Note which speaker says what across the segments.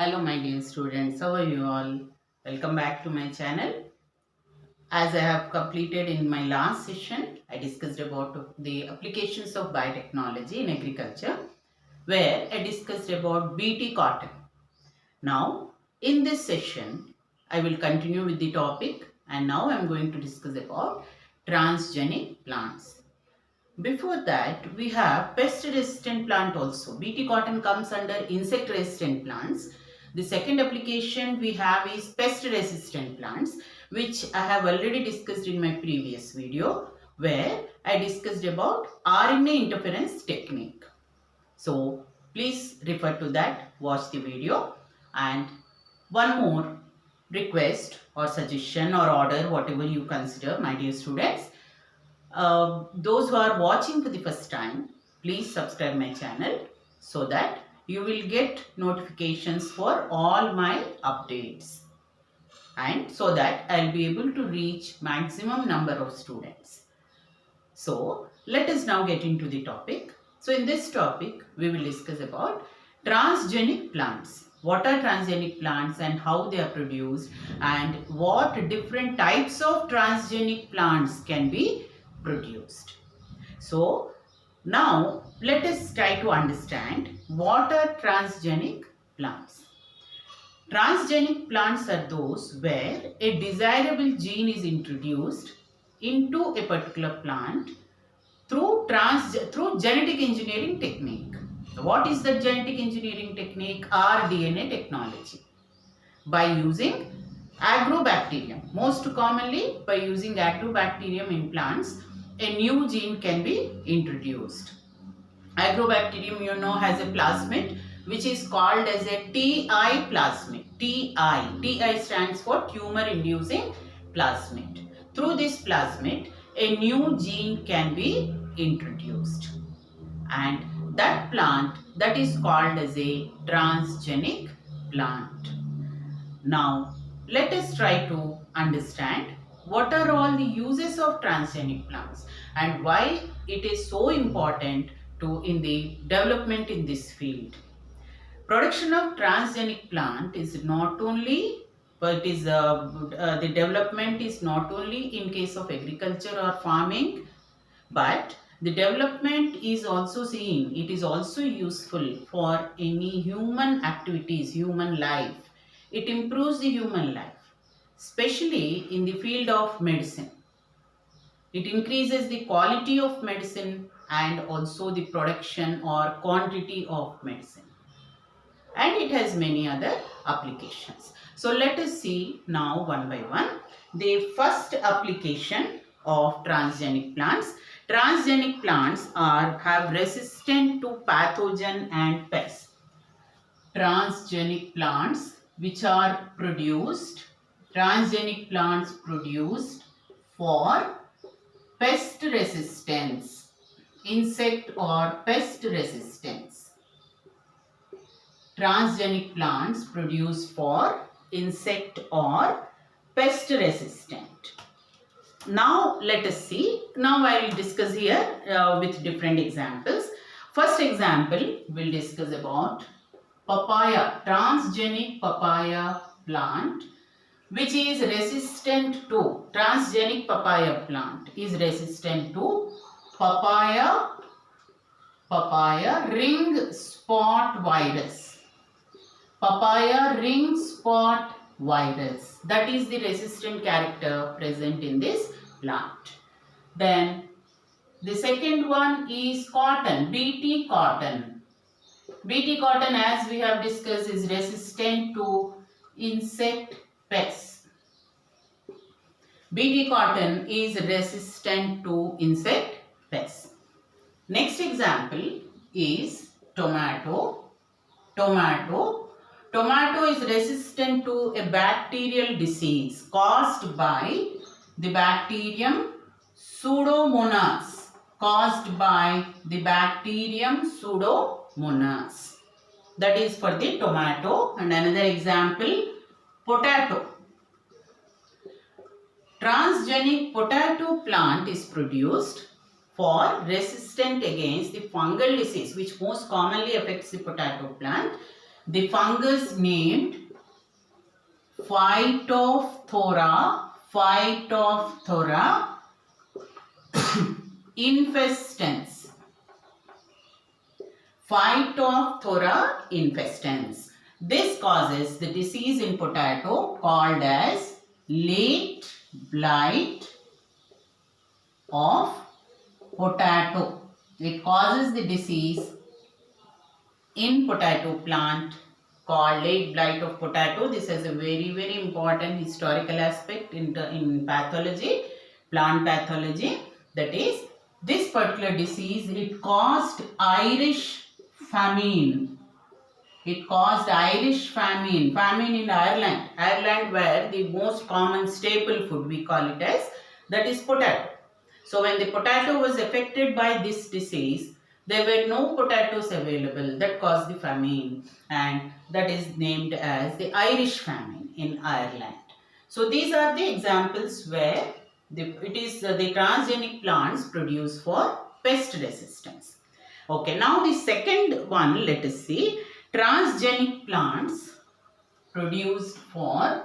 Speaker 1: Hello my dear students, how are you all? Welcome back to my channel. As I have completed in my last session, I discussed about the applications of biotechnology in agriculture, where I discussed about BT cotton. Now, in this session, I will continue with the topic, and now I am going to discuss about transgenic plants. Before that, we have pest resistant plant also. BT cotton comes under insect resistant plants. The second application we have is pest resistant plants, which I have already discussed in my previous video, where I discussed about RNA interference technique. So please refer to that, watch the video. And one more request or suggestion or order, whatever you consider, my dear students. Those who are watching for the first time, please subscribe my channel so that you will get notifications for all my updates, and so that I'll be able to reach maximum number of students. So let us now get into the topic. So in this topic, we will discuss about transgenic plants. What are transgenic plants and how they are produced, and what different types of transgenic plants can be produced. So now let us try to understand what are transgenic plants. Transgenic plants are those where a desirable gene is introduced into a particular plant through genetic engineering technique. What is the genetic engineering technique? rDNA technology. By using agrobacterium, most commonly by using agrobacterium in plants, a new gene can be introduced. Agrobacterium, you know, has a plasmid which is called as a TI plasmid. TI stands for tumor inducing plasmid. Through this plasmid, a new gene can be introduced, and that plant, that is called as a transgenic plant. Now, let us try to understand what are all the uses of transgenic plants and why it is so important to in the development in this field. Production of transgenic plant is not only, but is the development is not only in case of agriculture or farming, but the development is also seen, it is also useful for any human activities, human life. It improves the human life, especially in the field of medicine. It increases the quality of medicine and also the production or quantity of medicine. And it has many other applications. So let us see now one by one. The first application of transgenic plants. Transgenic plants have resistant to pathogen and pests. Transgenic plants which are produced, transgenic plants produced for pest resistance, insect or pest resistance. Transgenic plants produced for insect or pest resistant. Now let us see. Now I will discuss here with different examples. First example, we will discuss about papaya, transgenic papaya plant, which is resistant to, transgenic papaya plant is resistant to papaya ring spot virus. Papaya ring spot virus, that is the resistant character present in this plant. Then the second one is cotton, BT cotton. BT cotton, as we have discussed, is resistant to insect pests. BT cotton is resistant to insect pests. Next example is tomato. Tomato is resistant to a bacterial disease caused by the bacterium Pseudomonas. That is for the tomato. And another example, potato. Transgenic potato plant is produced for resistant against the fungal disease which most commonly affects the potato plant. The fungus named Phytophthora infestans. Phytophthora infestans. This causes the disease in potato called as late blight of potato. It causes the disease in potato plant called late blight of potato. This is a very important historical aspect in pathology, plant pathology. That is, this particular disease, it caused Irish famine. It caused Irish famine in Ireland, where the most common staple food, we call it as, that is potato. So when the potato was affected by this disease, there were no potatoes available. That caused the famine, and that is named as the Irish famine in Ireland. So these are the examples where the transgenic plants produce for pest resistance. Okay, now the second one, let us see. Transgenic plants produced for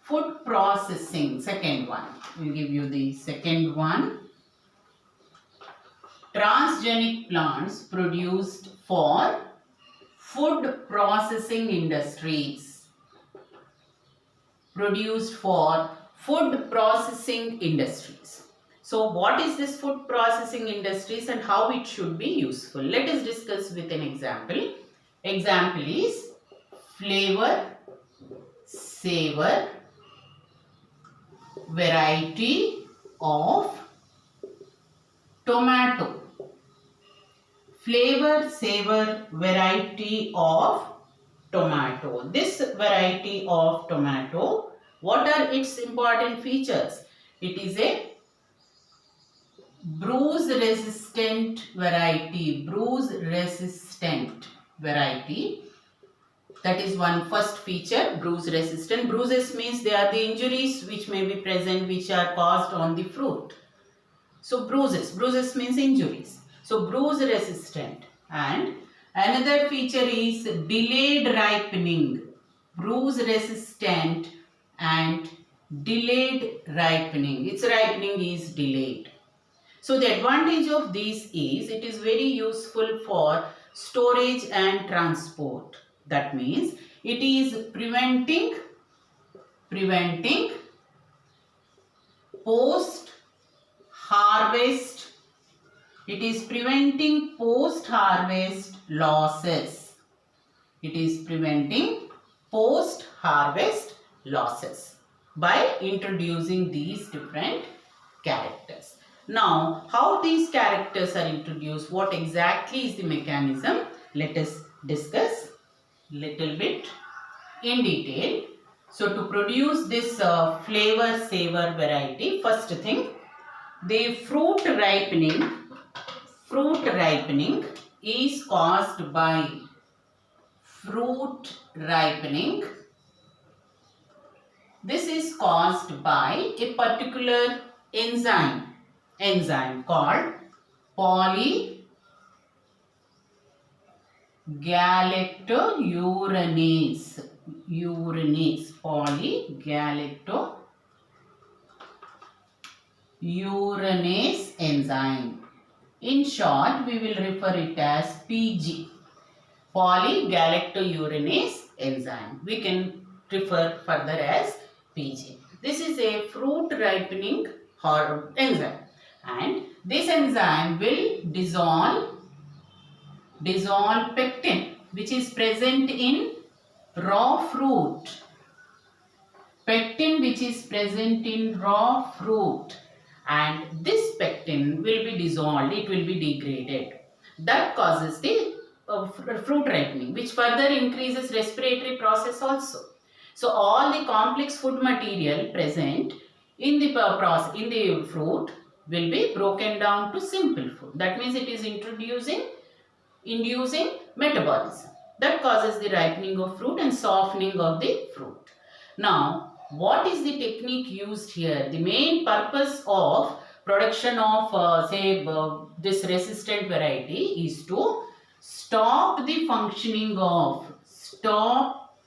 Speaker 1: food processing. Second one. We'll give you the second one. Transgenic plants produced for food processing industries. Produced for food processing industries. So what is this food processing industries and how it should be useful? Let us discuss with an example. Example is flavor, savor, variety of tomato. Flavor, savor, variety of tomato. This variety of tomato, what are its important features? It is a bruise resistant variety. Bruise resistant variety. That is one first feature, bruise resistant. Bruises means they are the injuries which may be present, which are caused on the fruit. So bruises means injuries. So bruise resistant. And another feature is delayed ripening. Bruise resistant and delayed ripening. Its ripening is delayed. So the advantage of this is it is very useful for storage and transport. That means it is preventing post-harvest. It is preventing post-harvest losses. It is preventing post-harvest losses by introducing these different characters. Now, how these characters are introduced, what exactly is the mechanism? Let us discuss little bit in detail. So, to produce this flavor savor variety, first thing, the fruit ripening is caused by fruit ripening. This is caused by a particular enzyme called polygalacturonase. Polygalacturonase enzyme. In short, we will refer it as PG. Polygalacturonase enzyme. We can refer further as PG. This is a fruit ripening enzyme, and this enzyme will dissolve pectin, which is present in raw fruit. Pectin which is present in raw fruit, and this pectin will be dissolved, it will be degraded. That causes the fruit ripening, which further increases respiratory process also. So all the complex food material present in the fruit will be broken down to simple food. That means it is inducing metabolism. That causes the ripening of fruit and softening of the fruit. Now, what is the technique used here? The main purpose of production of this resistant variety is to stop the functioning of stop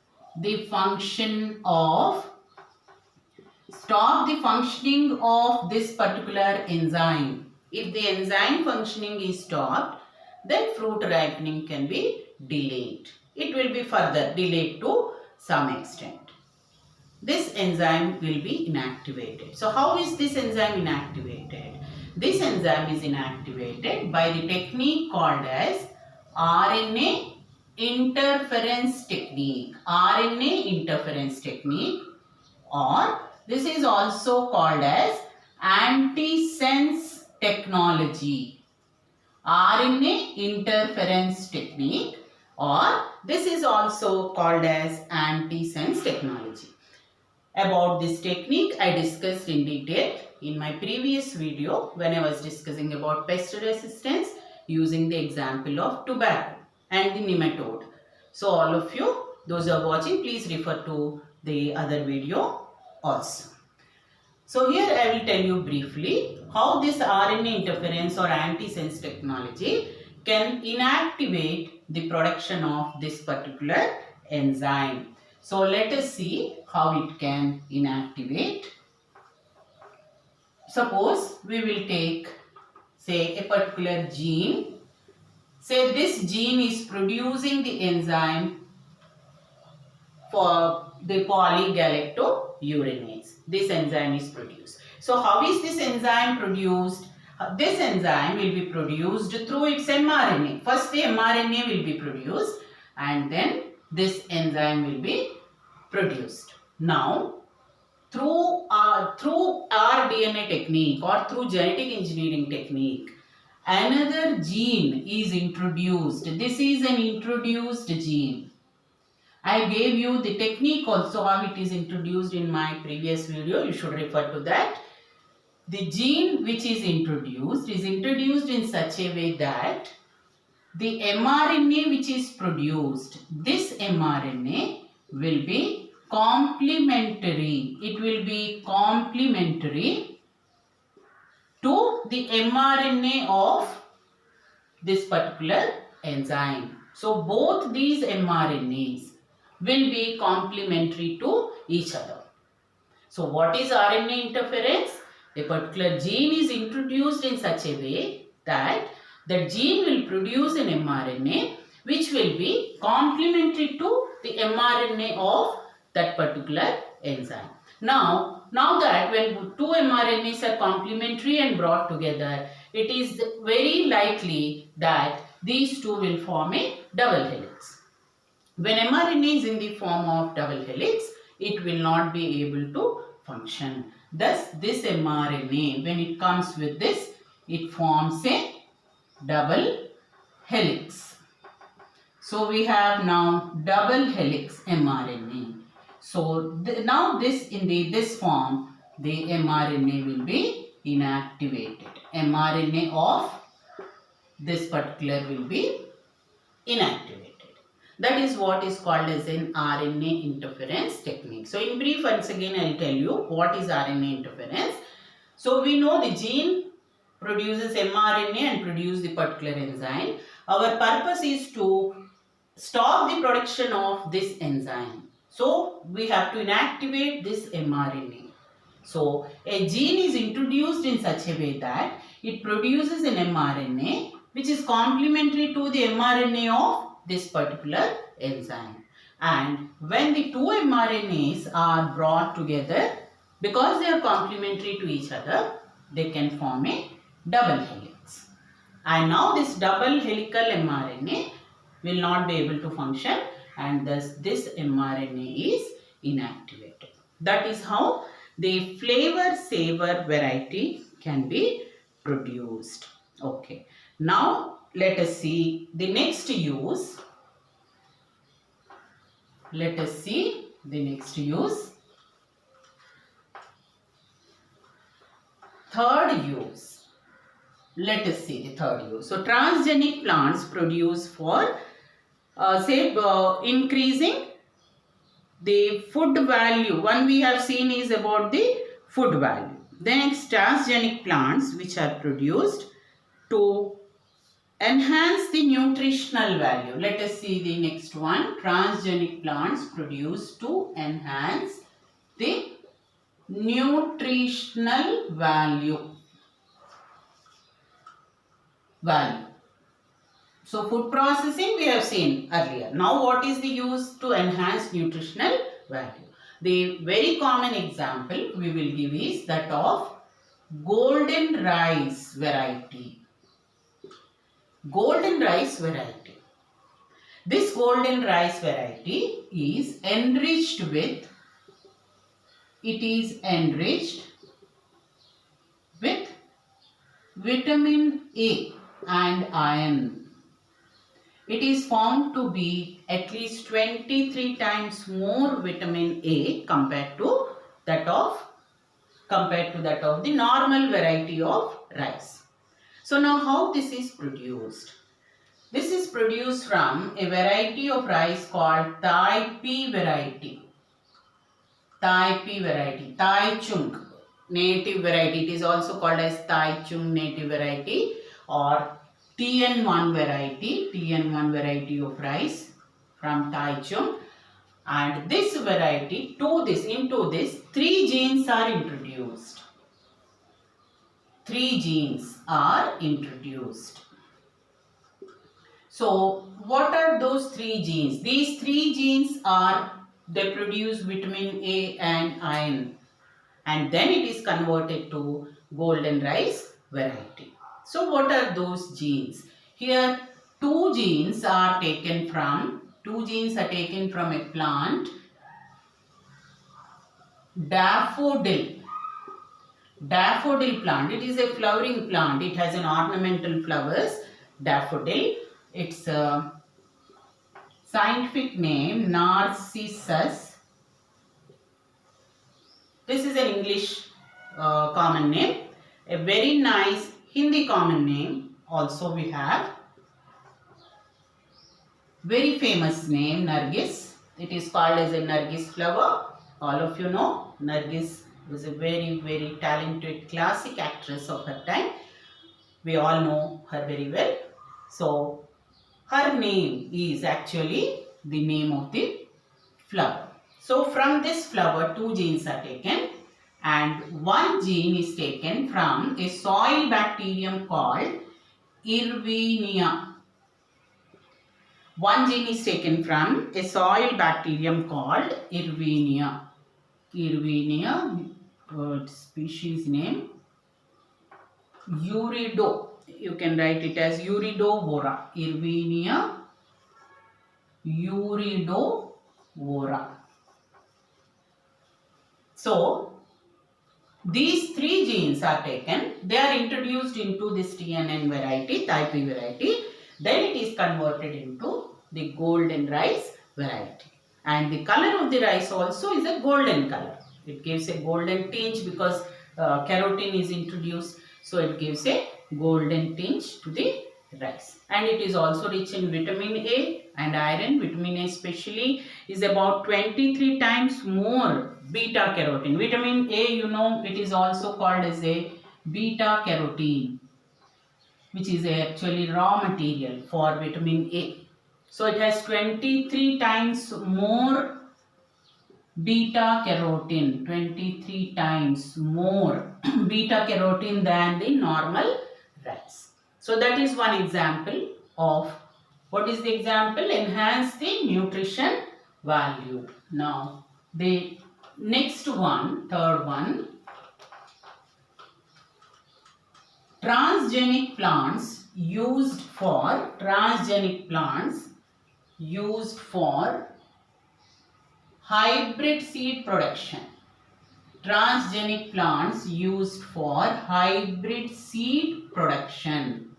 Speaker 1: the functioning of this particular enzyme. If the enzyme functioning is stopped, then fruit ripening can be delayed. It will be further delayed to some extent. This enzyme will be inactivated. So how is this enzyme inactivated? This enzyme is inactivated by the technique called as RNA interference technique. RNA interference technique, or this is also called as antisense technology. RNA interference technique, or this is also called as antisense technology. About this technique I discussed in detail in my previous video when I was discussing about pest resistance using the example of tobacco and the nematode. So all of you, those who are watching, please refer to the other video also. So here I will tell you briefly how this RNA interference or antisense technology can inactivate the production of this particular enzyme. So let us see how it can inactivate. Suppose we will take, say, a particular gene. Say this gene is producing the enzyme for the polygalacturonase. This enzyme is produced. So how is this enzyme produced? This enzyme will be produced through its mRNA. First the mRNA will be produced and then this enzyme will be produced. Now through our DNA technique or through genetic engineering technique, another gene is introduced. This is an introduced gene. I gave you the technique also how it is introduced in my previous video. You should refer to that. The gene which is introduced in such a way that the mRNA which is produced, this mRNA will be complementary. It will be complementary to the mRNA of this particular enzyme. So both these mRNAs will be complementary to each other. So what is RNA interference? A particular gene is introduced in such a way that the gene will produce an mRNA which will be complementary to the mRNA of that particular enzyme. Now that when two mRNAs are complementary and brought together, it is very likely that these two will form a double helix. When mRNA is in the form of double helix, it will not be able to function. Thus, this mRNA, when it comes with this, it forms a double helix. So, we have now double helix mRNA. So, now this in this form, the mRNA will be inactivated. mRNA of this particular will be inactivated. That is what is called as an RNA interference technique. So in brief, once again I will tell you what is RNA interference. So we know the gene produces mRNA and produces the particular enzyme. Our purpose is to stop the production of this enzyme. So we have to inactivate this mRNA. So a gene is introduced in such a way that it produces an mRNA which is complementary to the mRNA of this particular enzyme. And when the two mRNAs are brought together, because they are complementary to each other, they can form a double helix. And now this double helical mRNA will not be able to function, and thus this mRNA is inactivated. That is how the flavor saver variety can be produced. Okay. Now let us see the next use. Let us see the next use. Third use. Let us see the third use. So transgenic plants produce for increasing the food value. One we have seen is about the food value. The next transgenic plants which are produced to enhance the nutritional value. Let us see the next one. Transgenic plants produced to enhance the nutritional value. So food processing we have seen earlier. Now what is the use to enhance nutritional value? The very common example we will give is that of golden rice variety. Golden rice variety. This golden rice variety is enriched with vitamin A and iron. It is found to be at least 23 times more vitamin A compared to that of the normal variety of rice. So now how this is produced? This is produced from a variety of rice called Thai P variety. Thai P variety, Thai Chung native variety. It is also called as Thai Chung native variety or TN1 variety of rice from Thai Chung. And this variety, into this, 3 genes are introduced. 3 genes are introduced. So, what are those 3 genes? These 3 genes they produce vitamin A and iron. And then it is converted to golden rice variety. So, what are those genes? Here, 2 genes are taken from a plant, daffodil plant. It is a flowering plant. It has an ornamental flowers, daffodil. Its scientific name, Narcissus. This is an English common name. A very nice Hindi common name also we have. Very famous name, Nargis. It is called as a Nargis flower. All of you know, Nargis was a very, very talented classic actress of her time. We all know her very well. So, her name is actually the name of the flower. So, from this flower, 2 genes are taken and 1 gene is taken from a soil bacterium called Erwinia. 1 gene is taken from a soil bacterium called Erwinia. Species name Urido. You can write it as Uridovora. Erwinia Uridovora. So, these 3 genes are taken. They are introduced into this TNN variety, Thai P variety. Then it is converted into the golden rice variety. And the color of the rice also is a golden color. It gives a golden tinge because carotene is introduced. So, it gives a golden tinge to the rice. And it is also rich in vitamin A and iron. Vitamin A especially is about 23 times more beta carotene. Vitamin A, you know, it is also called as a beta carotene, which is actually raw material for vitamin A. So, it has 23 times more beta carotene, 23 times more beta carotene than the normal rice. So, that is one example of, what is the example? Enhance the nutrition value. Now, the next one, third one, transgenic plants used for hybrid seed production. Transgenic plants used for hybrid seed production.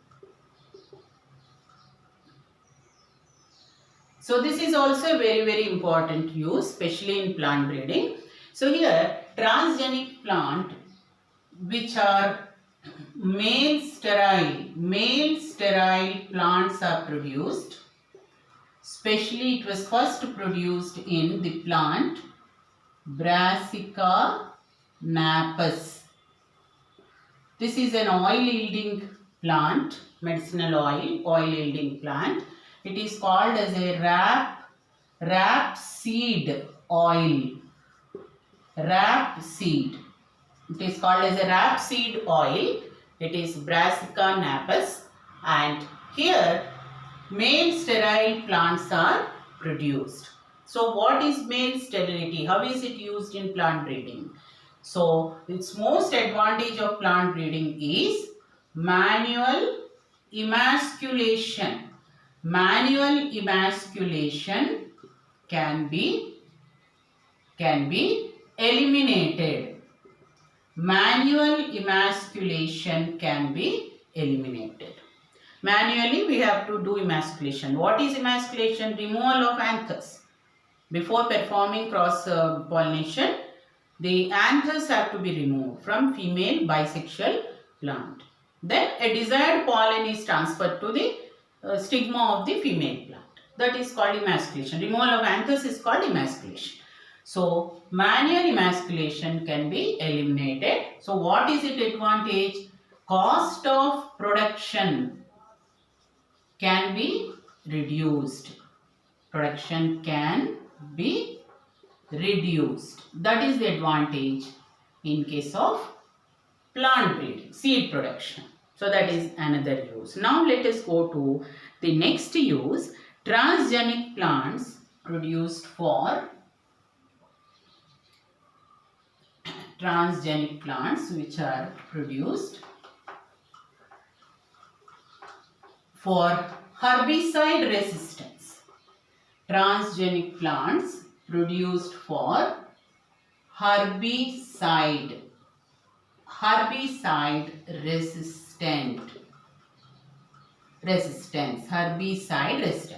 Speaker 1: So, this is also a very, very important use, especially in plant breeding. So, here transgenic plant which are male sterile plants are produced. Especially it was first produced in the plant Brassica napus. This is an oil yielding plant medicinal oil yielding plant. It is called as a rapeseed oil. Rapeseed. It is called as a rapeseed oil. It is Brassica napus, and here male sterile plants are produced. So what is male sterility? How is it used in plant breeding? So its most advantage of plant breeding is manual emasculation. Manual emasculation can be eliminated. Manual emasculation can be eliminated. Manually we have to do emasculation. What is emasculation? Removal of anthers. Before performing cross pollination, the anthers have to be removed from female bisexual plant. Then a desired pollen is transferred to the stigma of the female plant. That is called emasculation. Removal of anthers is called emasculation. So manual emasculation can be eliminated. So what is its advantage? Cost of production can be reduced. Production can be reduced. That is the advantage in case of plant breeding, seed production. So that is another use. Now let us go to the next use. Transgenic plants produced for transgenic plants which are produced for herbicide resistance. Transgenic plants produced for herbicide resistant.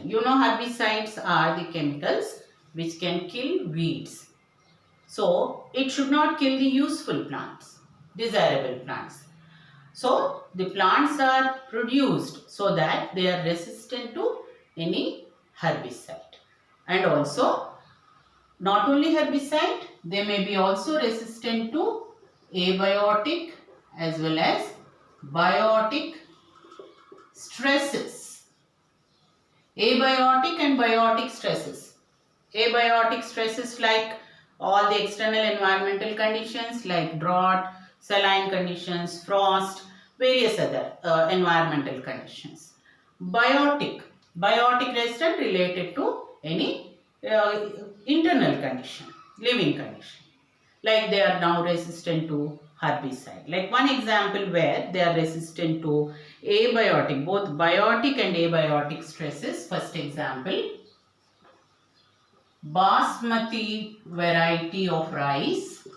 Speaker 1: You know, herbicides are the chemicals which can kill weeds. So it should not kill the useful plants, desirable plants. So the plants are produced so that they are resistant to any herbicide. And also, not only herbicide, they may be also resistant to abiotic as well as biotic stresses. Abiotic and biotic stresses. Abiotic stresses like all the external environmental conditions like drought, saline conditions, frost, various other environmental conditions. Biotic resistant related to any internal condition, living condition. Like they are now resistant to herbicide. Like one example where they are resistant to abiotic, both biotic and abiotic stresses. First example, basmati variety of rice.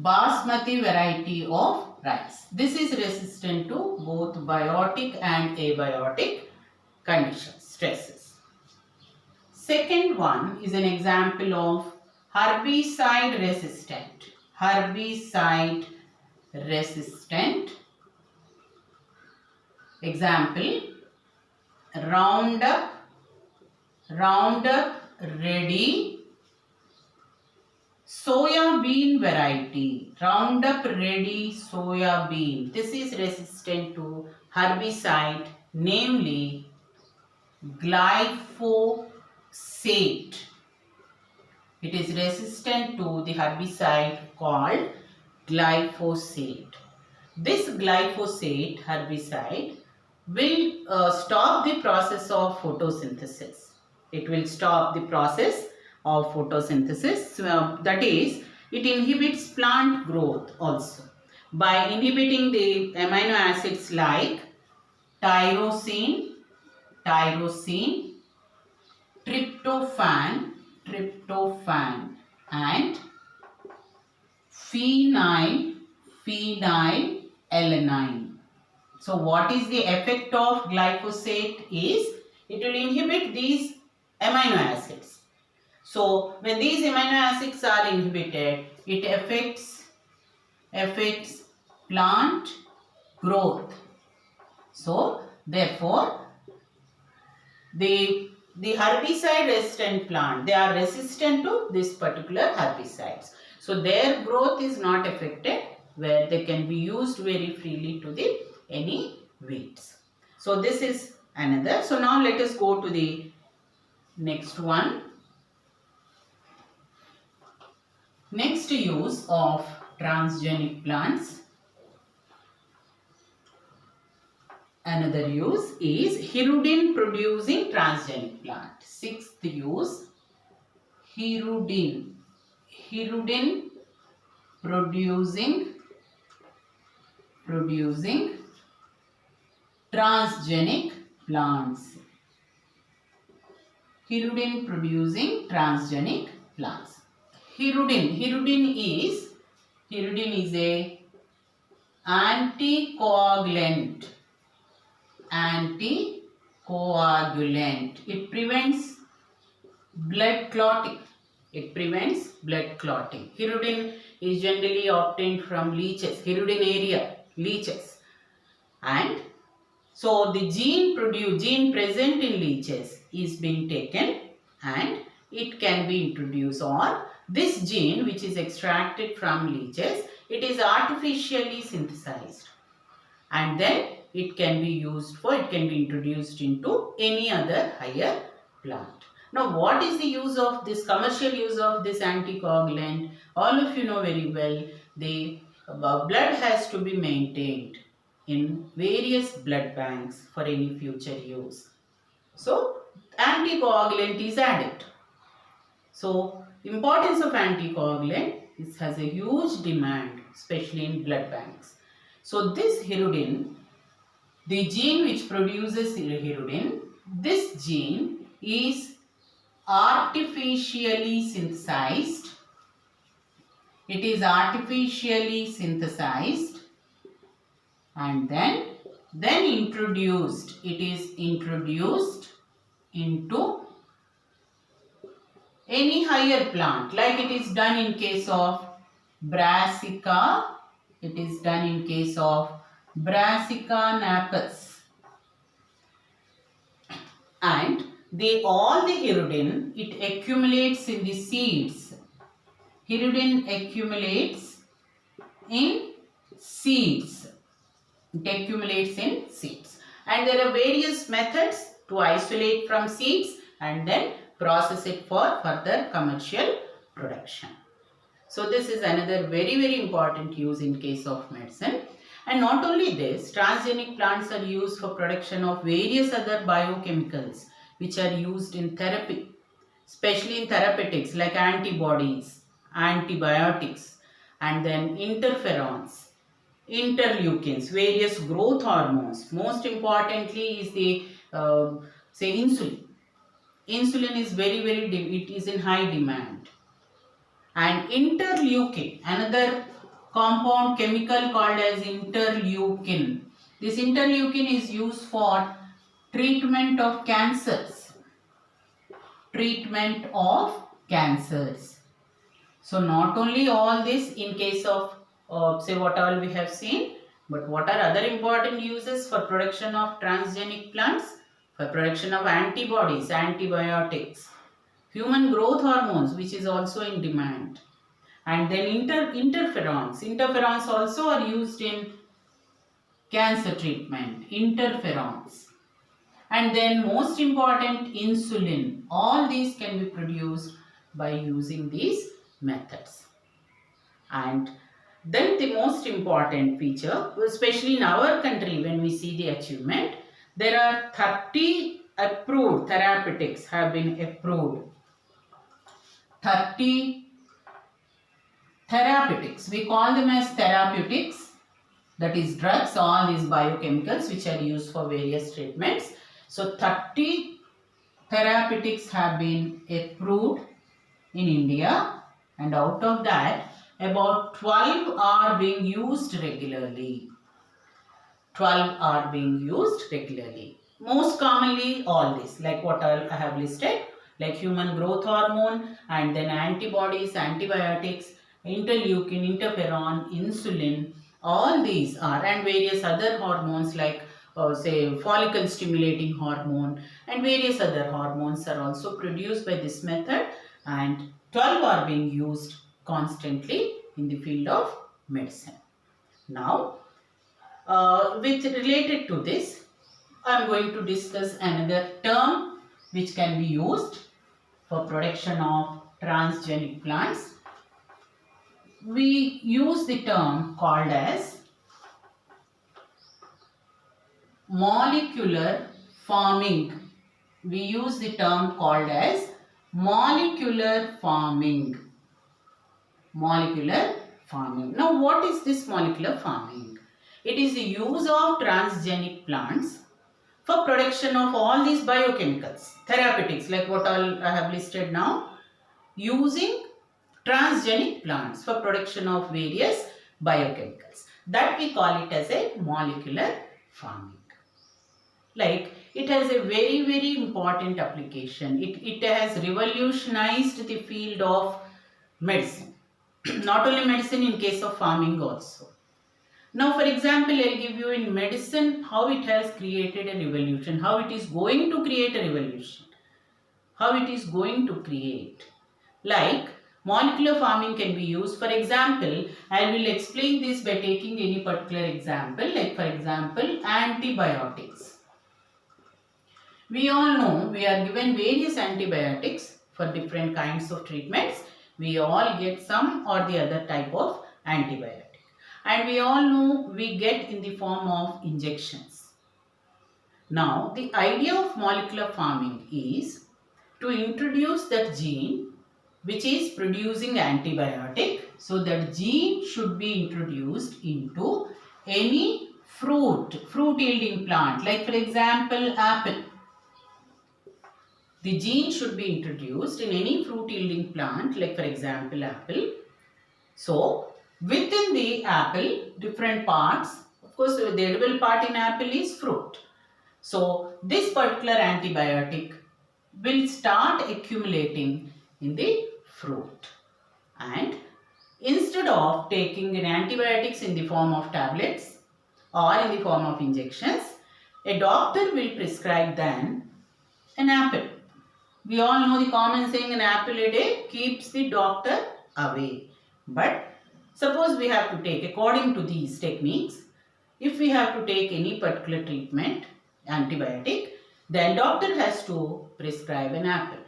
Speaker 1: Basmati variety of rice. This is resistant to both biotic and abiotic conditions, stresses. Second one is an example of herbicide resistant. Herbicide resistant. Example, Roundup Ready soya bean variety. Roundup Ready soya bean. This is resistant to herbicide, namely glyphosate. It is resistant to the herbicide called glyphosate. This glyphosate herbicide will stop the process of photosynthesis. It will stop the process of photosynthesis. That is, it inhibits plant growth also by inhibiting the amino acids like tyrosine, tryptophan and phenylalanine. So what is the effect of glyphosate is it will inhibit these amino acids. So when these amino acids are inhibited, it affects plant growth. So therefore the herbicide resistant plant, they are resistant to this particular herbicides. So their growth is not affected, where they can be used very freely to the any weeds. So this is another. So now let us go to the next one. Next use of transgenic plants. Another use is hirudin producing transgenic plant. Sixth use, hirudin producing transgenic plants. Hirudin producing transgenic plants. Hirudin is a anticoagulant. It prevents blood clotting. Hirudin is generally obtained from leeches, hirudinaria leeches, and so the gene present in leeches is being taken and it can be introduced, or this gene which is extracted from leeches, it is artificially synthesized and then it can be introduced into any other higher plant. Now what is the use of this, commercial use of this anticoagulant? All of you know very well, the blood has to be maintained in various blood banks for any future use. So anticoagulant is added. So importance of anticoagulant, it has a huge demand, especially in blood banks. So this hirudin, the gene which produces hirudin, this gene is artificially synthesized. It is artificially synthesized and then introduced. It is introduced into any higher plant, like it is done in case of Brassica. It is done in case of Brassica napus. And all the hirudin, it accumulates in the seeds. Hirudin accumulates in seeds. It accumulates in seeds. And there are various methods to isolate from seeds and then process it for further commercial production. So this is another very, very important use in case of medicine. And not only this, transgenic plants are used for production of various other biochemicals which are used in therapy, especially in therapeutics like antibodies, antibiotics, and then interferons, interleukins, various growth hormones. Most importantly is the say insulin. Insulin is it is in high demand. And interleukin, another compound chemical called as interleukin. This interleukin is used for treatment of cancers. So not only all this in case of say what all we have seen, but what are other important uses for production of transgenic plants? For production of antibodies, antibiotics, human growth hormones, which is also in demand, and then interferons. Interferons also are used in cancer treatment, interferons. And then most important, insulin. All these can be produced by using these methods. And then the most important feature, especially in our country when we see the achievement, there are 30 approved therapeutics have been approved. 30 therapeutics. We call them as therapeutics. That is drugs, all these biochemicals which are used for various treatments. So 30 therapeutics have been approved in India, and out of that about 12 are being used regularly. 12 are being used regularly. Most commonly all this, like what I have listed, like human growth hormone, and then antibodies, antibiotics, interleukin, interferon, insulin, all these are, and various other hormones like say follicle stimulating hormone, and various other hormones are also produced by this method, and 12 are being used constantly in the field of medicine. Now With related to this, I am going to discuss another term which can be used for production of transgenic plants. We use the term called as molecular farming. We use the term called as molecular farming. Molecular farming. Now, what is this molecular farming? It is the use of transgenic plants for production of all these biochemicals, therapeutics, like what all I have listed now, using transgenic plants for production of various biochemicals. That we call it as a molecular farming. Like, it has a very important application. It has revolutionized the field of medicine. Not only medicine, in case of farming also. Now, for example, I'll give you in medicine how it has created a revolution, how it is going to create a revolution, how it is going to create. Like, molecular farming can be used. For example, I will explain this by taking any particular example, like for example, antibiotics. We all know we are given various antibiotics for different kinds of treatments. We all get some or the other type of antibiotic. And we all know we get in the form of injections. Now, the idea of molecular farming is to introduce that gene which is producing antibiotic. So, that gene should be introduced into any fruit yielding plant, like for example, apple. The gene should be introduced in any fruit yielding plant, like for example, apple. So, within the apple, different parts, of course, the edible part in apple is fruit. So, this particular antibiotic will start accumulating in the fruit. And instead of taking an antibiotics in the form of tablets or in the form of injections, a doctor will prescribe then an apple. We all know the common saying, an apple a day keeps the doctor away. But suppose we have to take, according to these techniques, if we have to take any particular treatment, antibiotic, then doctor has to prescribe an apple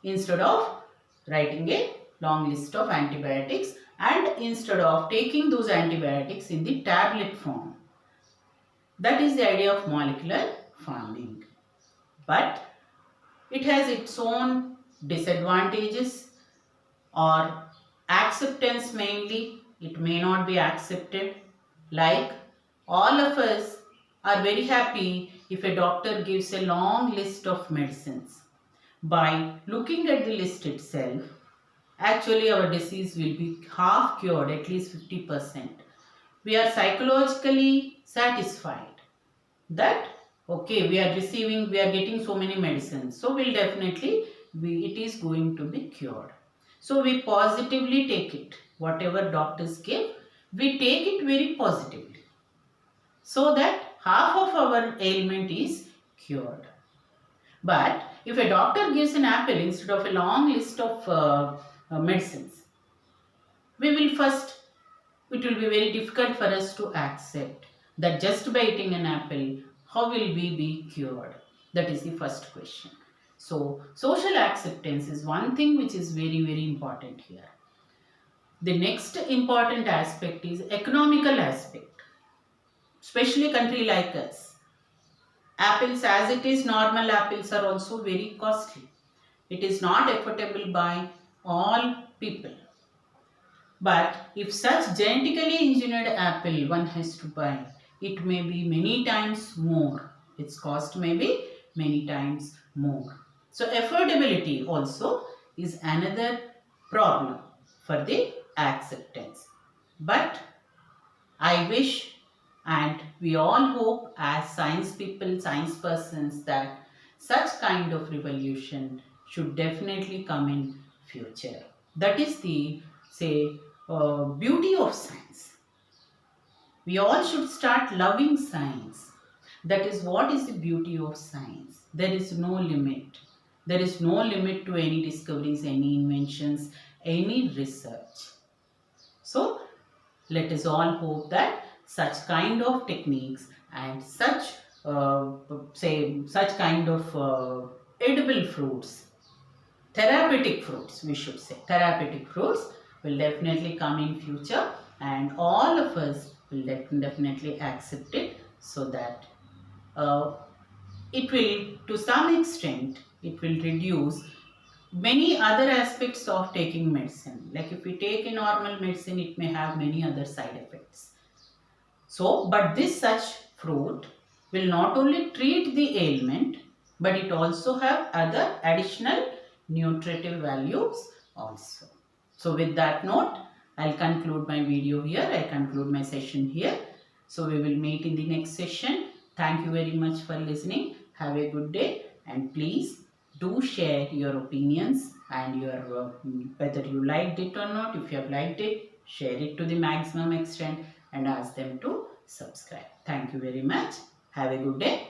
Speaker 1: instead of writing a long list of antibiotics, and instead of taking those antibiotics in the tablet form. That is the idea of molecular farming. But it has its own disadvantages or acceptance mainly. It may not be accepted. Like, all of us are very happy if a doctor gives a long list of medicines. By looking at the list itself, actually our disease will be half cured, at least 50%. We are psychologically satisfied that okay, we are getting so many medicines, so it is going to be cured. So we positively take it. Whatever doctors give, we take it very positively, so that half of our ailment is cured. But if a doctor gives an apple instead of a long list of medicines, it will be very difficult for us to accept that just by eating an apple, how will we be cured? That is the first question. So, social acceptance is one thing which is very important here. The next important aspect is economical aspect, especially country like us. Apples, as it is, normal apples are also very costly. It is not affordable by all people. But if such genetically engineered apple one has to buy, it may be many times more. Its cost may be many times more. So affordability also is another problem for the acceptance. But I wish, and we all hope as science people, science persons, that such kind of revolution should definitely come in future. That is the, beauty of science. We all should start loving science. That is what is the beauty of science. There is no limit. There is no limit to any discoveries, any inventions, any research. So, let us all hope that such kind of techniques and such such kind of edible fruits, therapeutic fruits, we should say therapeutic fruits will definitely come in future, and all of us will definitely accept it, so that uh, it will, to some extent, it will reduce many other aspects of taking medicine. Like if we take a normal medicine, it may have many other side effects. So, but this such fruit will not only treat the ailment, but it also have other additional nutritive values also. So with that note, I'll conclude my video here. I conclude my session here. So we will meet in the next session. Thank you very much for listening. Have a good day, and please do share your opinions and your whether you liked it or not. If you have liked it, share it to the maximum extent and ask them to subscribe. Thank you very much. Have a good day.